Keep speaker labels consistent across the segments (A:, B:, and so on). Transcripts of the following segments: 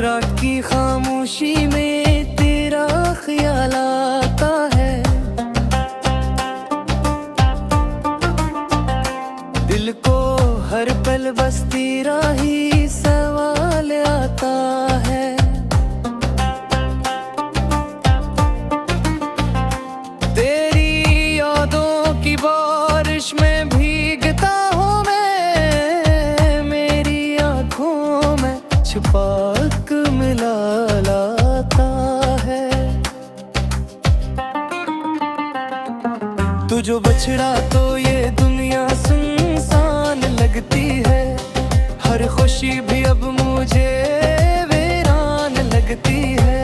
A: रात की खामोशी में तेरा ख्याल आता है, दिल को हर पल बस तेरा ही सवाल आता है। तेरी यादों की बारिश में भीगता हूँ मैं, मेरी आँखों में छुपाक मिला लाता है। तू जो बछड़ा तो ये दुनिया सुनसान लगती है, हर खुशी भी अब मुझे वीरान लगती है।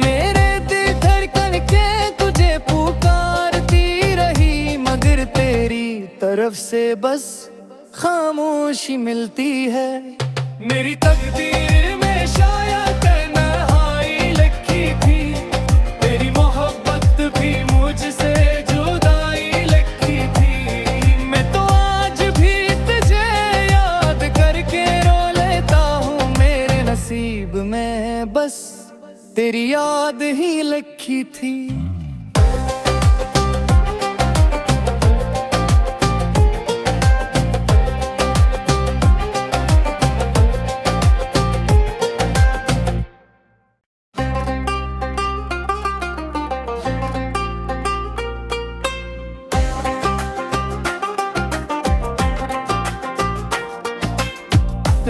A: मेरे दिल धड़कन के तुझे पुकारती रही, मगर तेरी तरफ से बस खामोशी मिलती है। मेरी तकदीर में शायद तन्हाई लिखी थी, तेरी मोहब्बत भी मुझसे जुदाई लिखी थी। मैं तो आज भी तुझे याद करके रो लेता हूँ, मेरे नसीब में बस तेरी याद ही लिखी थी।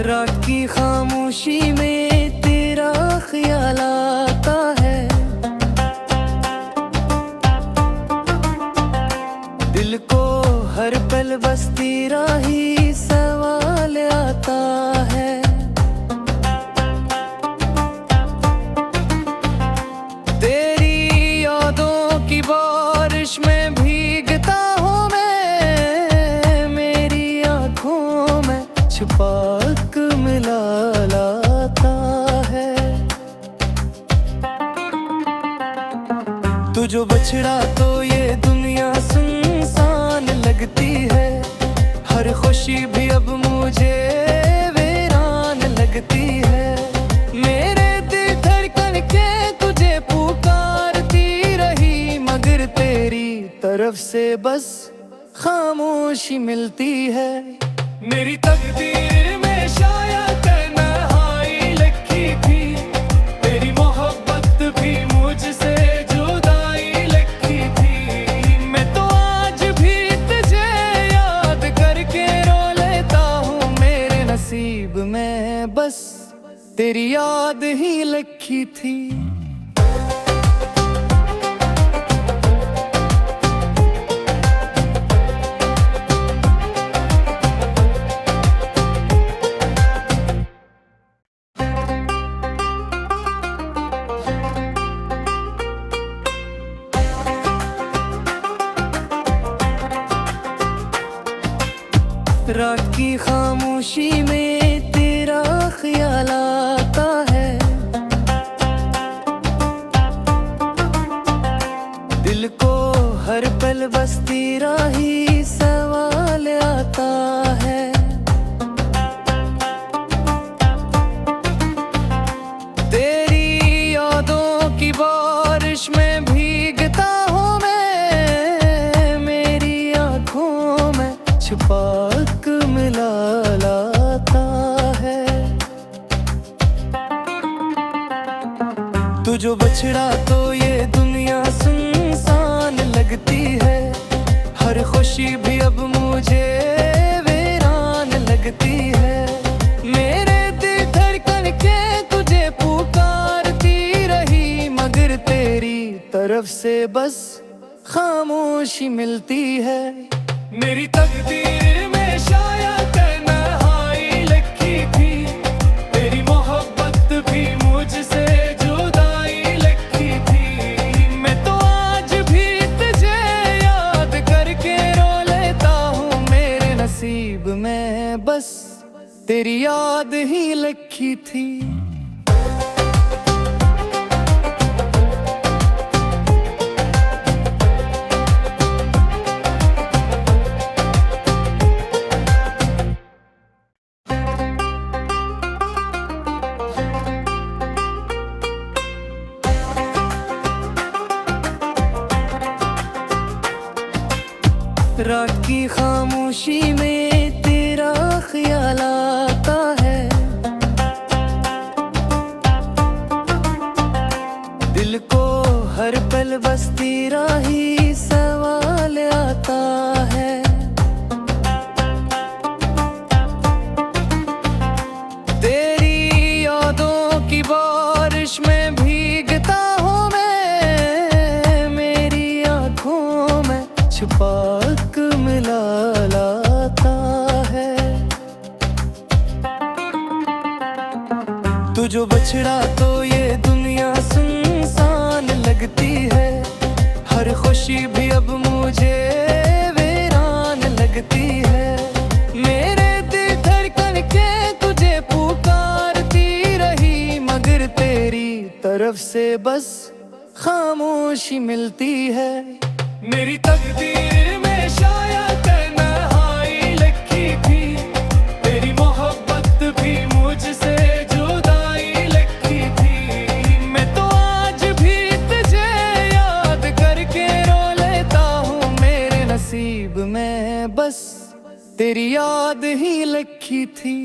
A: रात की खामोशी में तेरा ख्याल आता है, दिल को हर पल बस तेरा ही सवाल आता है। तेरी यादों की बारिश में भीगता हूँ मैं, मेरी आँखों में छुपाक मिला लाता है। तू जो बछड़ा तो ये दुनिया सुनसान लगती है, हर खुशी भी अब मुझे वीरान लगती है। मेरे दिल धड़कन के तुझे पुकारती रही, मगर तेरी तरफ से बस खामोशी मिलती है। मेरी तकदीर में शायद तन्हाई लिखी थी, तेरी मोहब्बत भी मुझसे जुदाई लिखी थी। मैं तो आज भी तुझे याद करके रो लेता हूँ, मेरे नसीब में बस तेरी याद ही लिखी थी। रात की खामोशी में तेरा ख्याल आता है, दिल को हर पल बस तेरा ही सवाल आता है। तेरी यादों की बारिश में भीगता हूँ मैं, मेरी आँखों में छुपाक मिला लाता है। तू जो बछड़ा तो ये दुनिया सुनसान लगती है, हर खुशी भी अब मुझे वीरान लगती है। मेरे दिल धड़कन के तुझे पुकारती रही, मगर तेरी तरफ से बस खामोशी मिलती है। मेरी तकदीर में शायद तन्हाई लिखी थी, तेरी मोहब्बत भी मुझसे जुदाई लिखी थी। मैं तो आज भी तुझे याद करके रो लेता हूँ, मेरे नसीब में बस तेरी याद ही लिखी थी। रात की खामोशी में तेरा ख्याल आता है, दिल को हर पल बस तेरा ही सवाल आता है। तेरी यादों की बारिश में भीगता हूँ मैं, मेरी आँखों में छुपाक मिला लाता है। तू जो बछड़ा तो ये दुनिया सुनसान लगती है, हर खुशी भी अब मुझे वीरान लगती है। मेरे दिल धड़कन के तुझे पुकारती रही, मगर तेरी तरफ से बस खामोशी मिलती है। मेरी तकदीर में शायद तन्हाई लिखी थी, तेरी मोहब्बत भी मुझसे जुदाई लिखी थी। मैं तो आज भी तुझे याद करके रो लेता हूँ, मेरे नसीब में बस तेरी याद ही लिखी थी।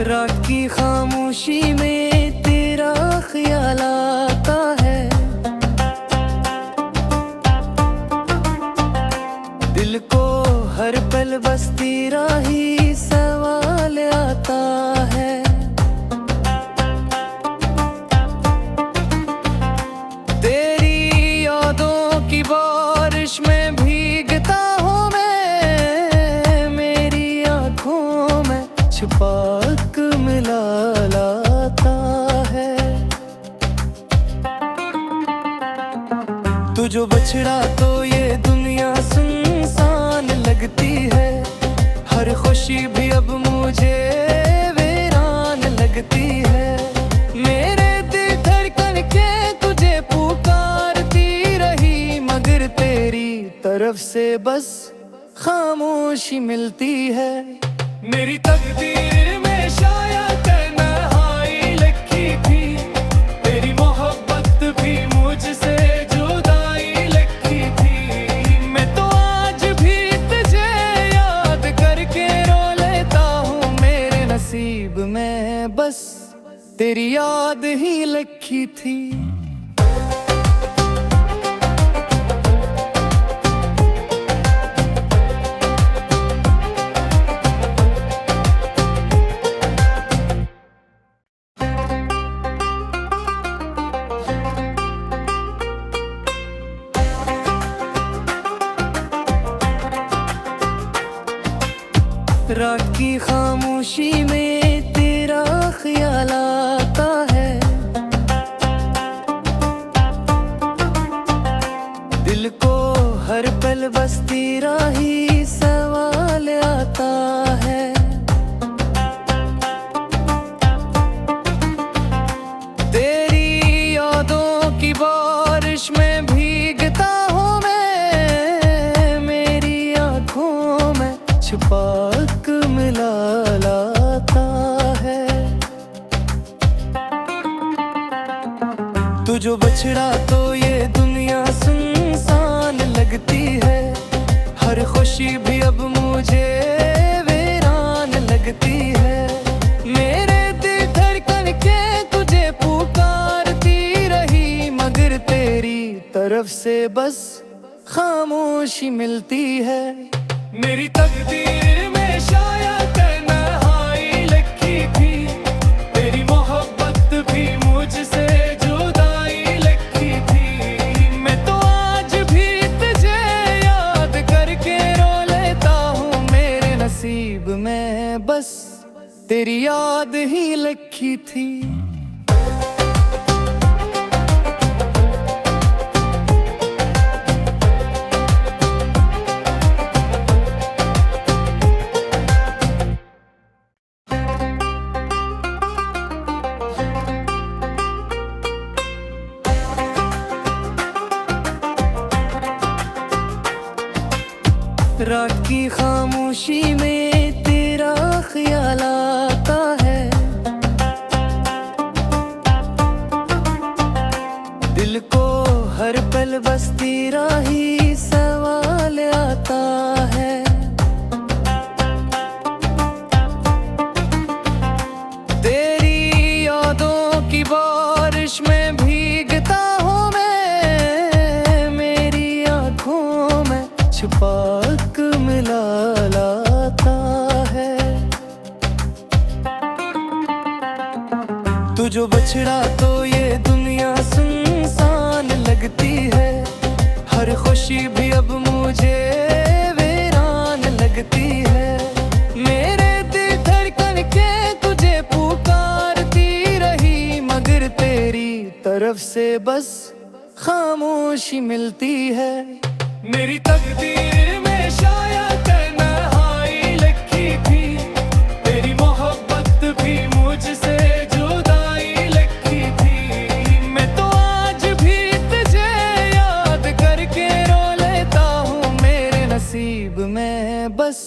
A: रात की खामोशी में तेरा ख्याल आता है, दिल को हर पल बस तेरा ही सवाल आता है। तेरी यादों की बारिश में भीगता हूँ मैं, मेरी आँखों में छुपाक मिला लाता है। तू जो बछड़ा तो ये दुनिया सुनसान लगती है, हर खुशी भी अब मुझे वीरान लगती है। मेरे दिल धड़कन के तुझे पुकारती रही, मगर तेरी तरफ से बस खामोशी मिलती है। मेरी तकदीर में शायद तन्हाई लिखी थी, तेरी मोहब्बत भी मुझसे जुदाई लिखी थी। मैं तो आज भी तुझे याद करके रो लेता हूँ, मेरे नसीब में बस तेरी याद ही लिखी थी। रात की खामोशी में तेरा ख्याल आता है, दिल को हर पल बस तेरा ही सवाल आता है। तेरी यादों की बारिश में भीगता हूँ मैं, मेरी आँखों में छुपाक मिला लाता है। तू जो बछड़ा तो ये दुनिया सुनसान लगती है, हर खुशी भी अब मुझे वीरान लगती है। मेरे दिल धड़कन के तुझे पुकारती रही, मगर तेरी तरफ से बस खामोशी मिलती है। मेरी तकदीर में शायद तन्हाई लिखी थी, तेरी मोहब्बत भी मुझसे जुदाई लिखी थी। मैं तो आज भी तुझे याद करके रो लेता हूँ, मेरे नसीब में बस तेरी याद ही लिखी थी। रात की खामोशी में तेरा ख्याल आता है, दिल को हर पल बस तेरा ही सवाल आता है। तेरी यादों की बारिश में भीगता हूँ मैं, मेरी आँखों में छुपाक मिला लाता है। तू जो बछड़ा तो ये दुनिया सुनसान लगती है, हर खुशी भी अब मुझे वीरान लगती है। मेरे दिल धड़कन के तुझे पुकारती रही, मगर तेरी तरफ से बस खामोशी मिलती है। मेरी तकदीर में शायद तन्हाई लिखी थी, तेरी मोहब्बत भी मुझसे जुदाई लिखी थी। मैं तो आज भी तुझे याद करके रो लेता हूँ, मेरे नसीब में बस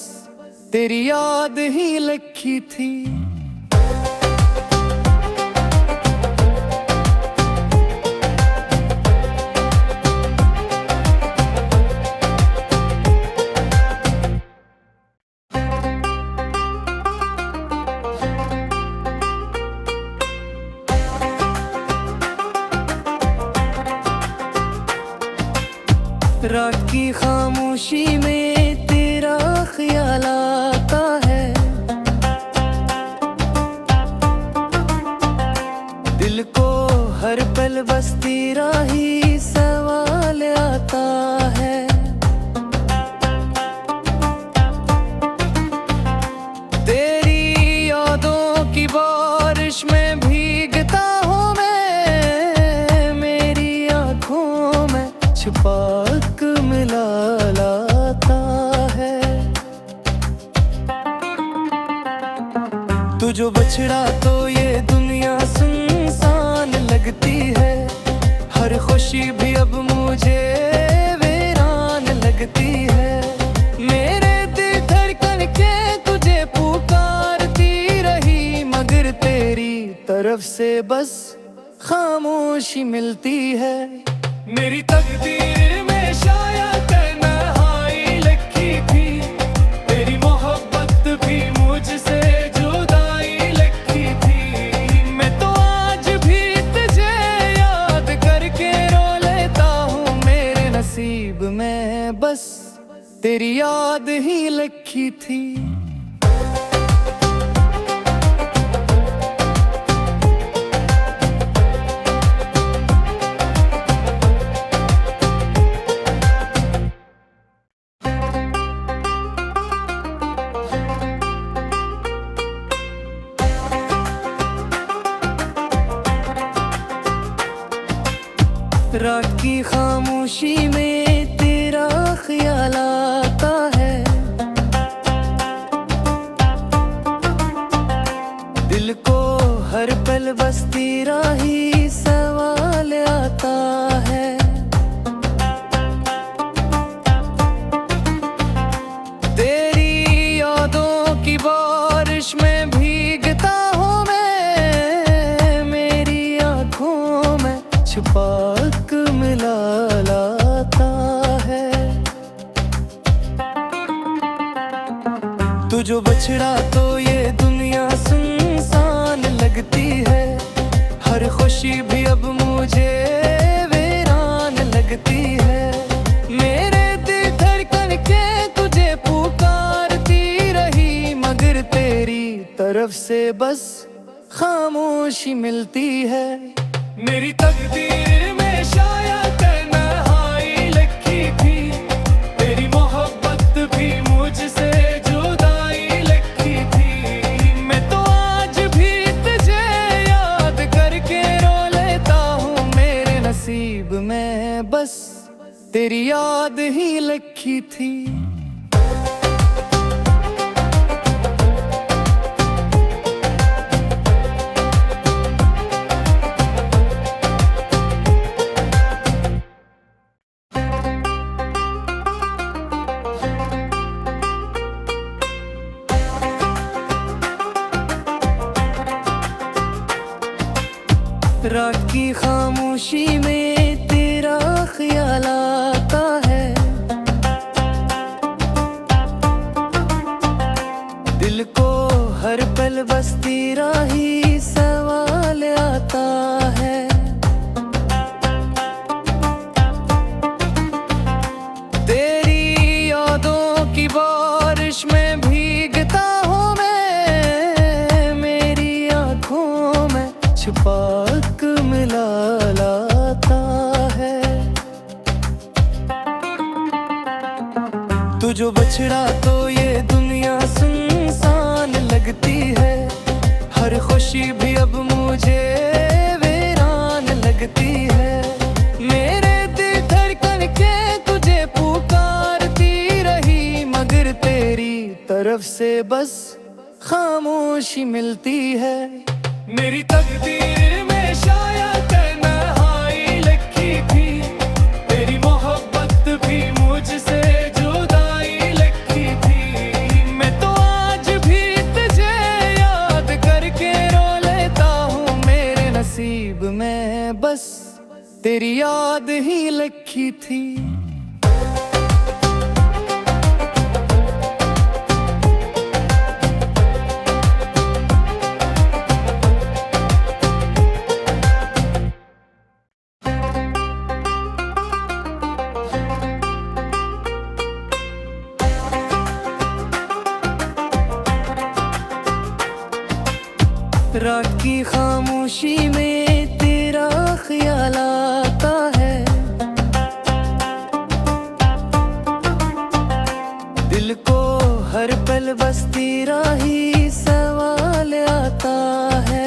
A: तेरी याद ही लिखी थी। रात की खामोशी में तेरा ख्याल आता है, दिल को हर पल बस तेरा ही सवाल आता है। तेरी यादों की बारिश में भीगता हूँ मैं, मेरी आँखों में छुपाक मिला लाता है। तू जो बछड़ा तो ये दुनिया सुनसान लगती है, हर खुशी भी अब मुझे वीरान लगती है। मेरे दिल धड़कन के तुझे पुकारती रही, मगर तेरी तरफ से बस खामोशी मिलती है। मेरी तकदीर में शायद तन्हाई लिखी थी, तेरी मोहब्बत भी मुझसे जुदाई लिखी थी। मैं तो आज भी तुझे याद करके रो लेता हूँ, मेरे नसीब में बस तेरी याद ही लिखी थी। रात की खामोशी में तेरा ख्याल आता है, दिल को हर पल बस तेरा ही सवाल आता है। तेरी यादों की बारिश में भीगता हूँ मैं, मेरी आँखों में छुपाक मिला लाता है। तू जो बछड़ा तो ये दुनिया सुनसान लगती है, हर खुशी भी अब मुझे वीरान लगती है। मेरे दिल धड़कन के तुझे पुकारती रही, मगर तेरी तरफ से बस खामोशी मिलती है। मेरी तकदीर में शायद तन्हाई लिखी थी, तेरी मोहब्बत भी मुझसे जुदाई लिखी थी। मैं तो आज भी तुझे याद करके रो लेता हूँ, मेरे नसीब में बस तेरी याद ही लिखी थी। रात की खामोशी में तेरा ख्याल आता है, दिल को हर पल बस तेरा ही सवाल आता है। तेरी यादों की बारिश में भीगता हूँ मैं, मेरी आँखों में छुपा के मिला लाता है। तू जो बछड़ा तो ये दुनिया सुनसान लगती है, हर खुशी भी अब मुझे वीरान लगती है। मेरे दिल धड़कन के तुझे पुकारती रही, मगर तेरी तरफ से बस खामोशी मिलती है। मेरी तकदीर में शायद तन्हाई लिखी थी, तेरी मोहब्बत भी मुझसे जुदाई लिखी थी। मैं तो आज भी तुझे याद करके रो लेता हूँ, मेरे नसीब में बस तेरी याद ही लिखी थी। रात की खामोशी में तेरा ख्याल आता है, दिल को हर पल बस तेरा ही सवाल आता है।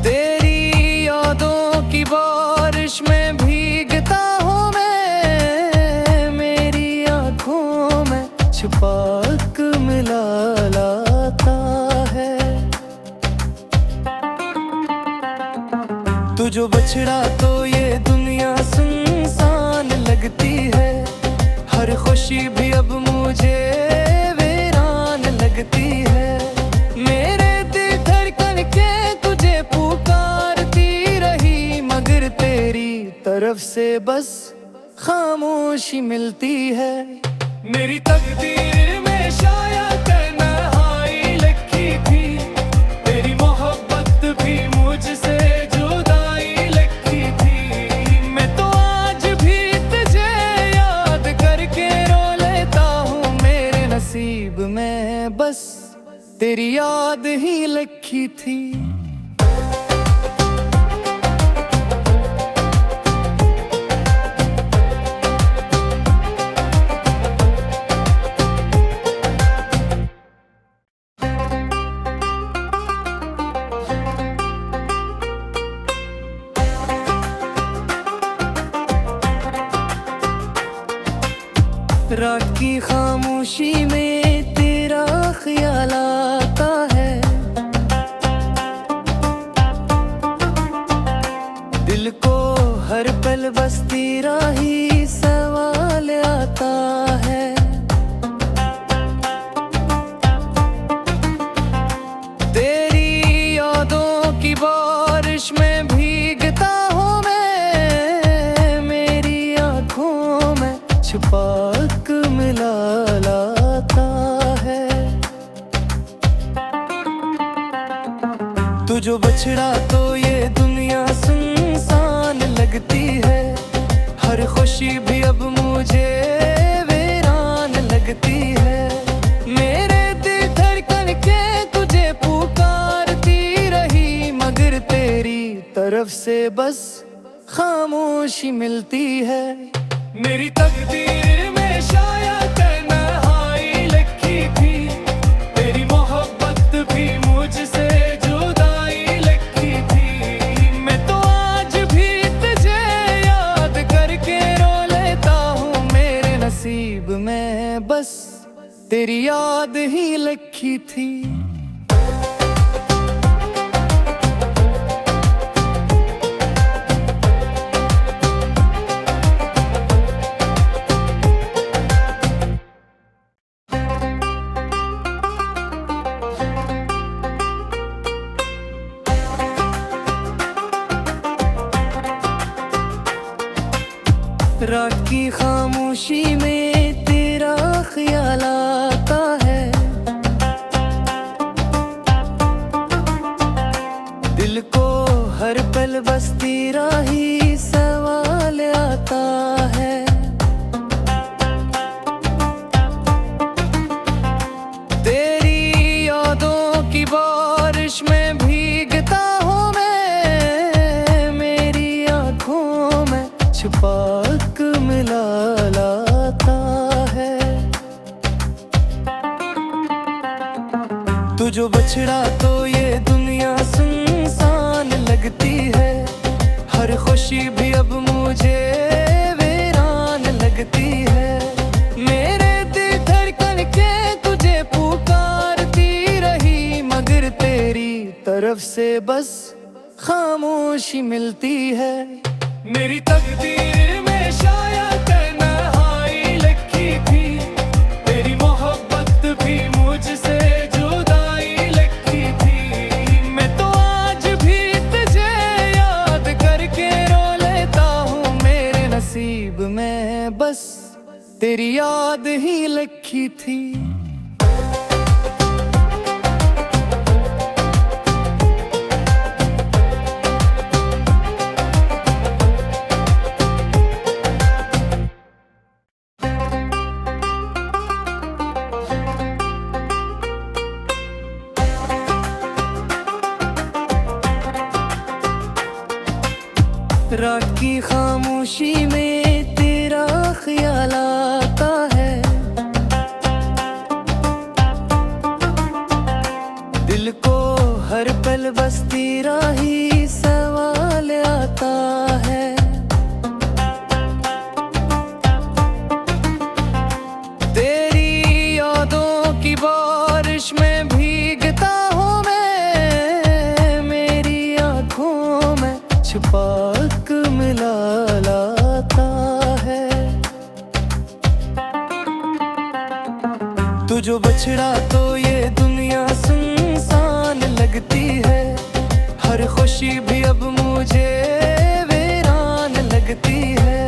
A: तेरी यादों की बारिश में भीगता हूँ मैं, मेरी आँखों में छुपा के मिला लाता है। तू जो बछड़ा तो ये दुनिया सुनसान लगती है, हर खुशी भी अब मुझे वीरान लगती है। मेरे दिल धड़कन के तुझे पुकारती रही, मगर तेरी तरफ से बस खामोशी मिलती है। मेरी तकदीर में शायद तन्हाई लिखी थी, तेरी मोहब्बत भी मुझसे जुदाई लिखी थी। मैं तो आज भी तुझे याद करके रो लेता हूँ, मेरे नसीब में बस तेरी याद ही लिखी थी। रात की खामोशी में तेरा ख्याल आता है, दिल को हर पल बस तेरा ही सवाल आता है। तेरी यादों की बारिश में भीगता हूँ मैं, मेरी आँखों में छुपा के मिला लाता है। तू जो बछड़ा तो ये दुनिया सुनसान लगती है, हर खुशी भी अब मुझे वीरान लगती है। मेरे दिल धड़कन के तुझे पुकारती रही, मगर तेरी तरफ से बस खामोशी मिलती है। मेरी तकदीर में शायद तन्हाई लिखी थी, तेरी मोहब्बत भी मुझसे जुदाई लिखी थी। मैं तो आज भी तुझे याद करके रो लेता हूँ, मेरे नसीब में बस तेरी याद ही लिखी थी। की खामोशी में तेरा ख्याल आता है, दिल को हर पल बस तेरा ही सवाल आता है। तेरी यादों की बारिश में भीगता हूँ मैं, मेरी आँखों में छुपाक मिला लाता है। तू जो बछड़ा तो ये दुनिया सुनसान लगती है, हर खुशी भी अब मुझे वीरान लगती है। मेरे दिल धड़कन के तुझे पुकारती रही, मगर तेरी तरफ से बस खामोशी मिलती है। मेरी तकदीर में शायद तन्हाई लिखी थी, तेरी मोहब्बत भी मुझसे जुदाई लिखी थी। मैं तो आज भी तुझे याद करके रो लेता हूँ, मेरे नसीब में बस तेरी याद ही लिखी थी। रात की खामोशी में तेरा ख्याल आता है, दिल को हर पल बस तेरा ही सवाल आता है। तेरी यादों की बारिश में भीगता हूँ मैं, मेरी आँखों में छुपाक मिला लाता है। तू जो बछड़ा तो ये दुनिया सुनसान लगती है, हर खुशी भी अब मुझे वीरान लगती है।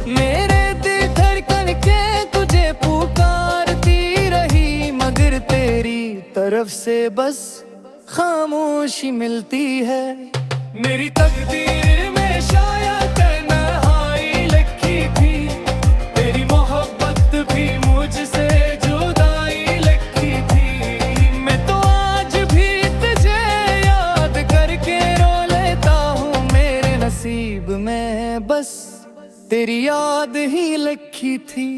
A: मेरे दिल धड़कन के तुझे पुकारती रही, मगर तेरी तरफ से बस खामोशी मिलती है। मेरी तकदीर में शायद तन्हाई लिखी थी, तेरी मोहब्बत भी मुझसे जुदाई लिखी थी। मैं तो आज भी तुझे याद करके रो लेता हूँ, मेरे नसीब में बस तेरी याद ही लिखी थी।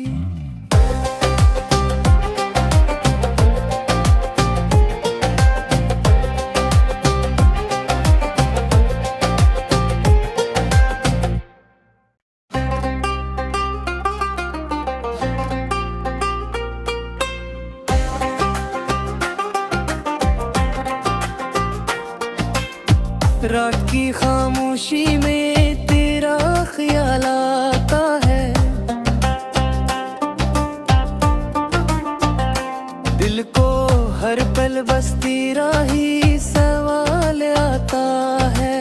A: रात की खामोशी में तेरा ख्याल आता है, दिल को हर पल बस तेरा ही सवाल आता है।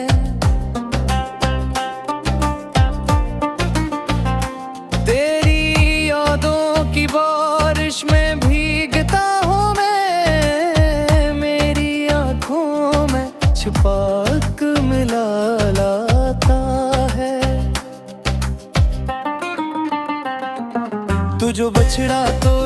A: तेरी यादों की बारिश में भीगता हूँ मैं, मेरी आँखों में छुपाक मिला लाता है। तू जो बछड़ा तो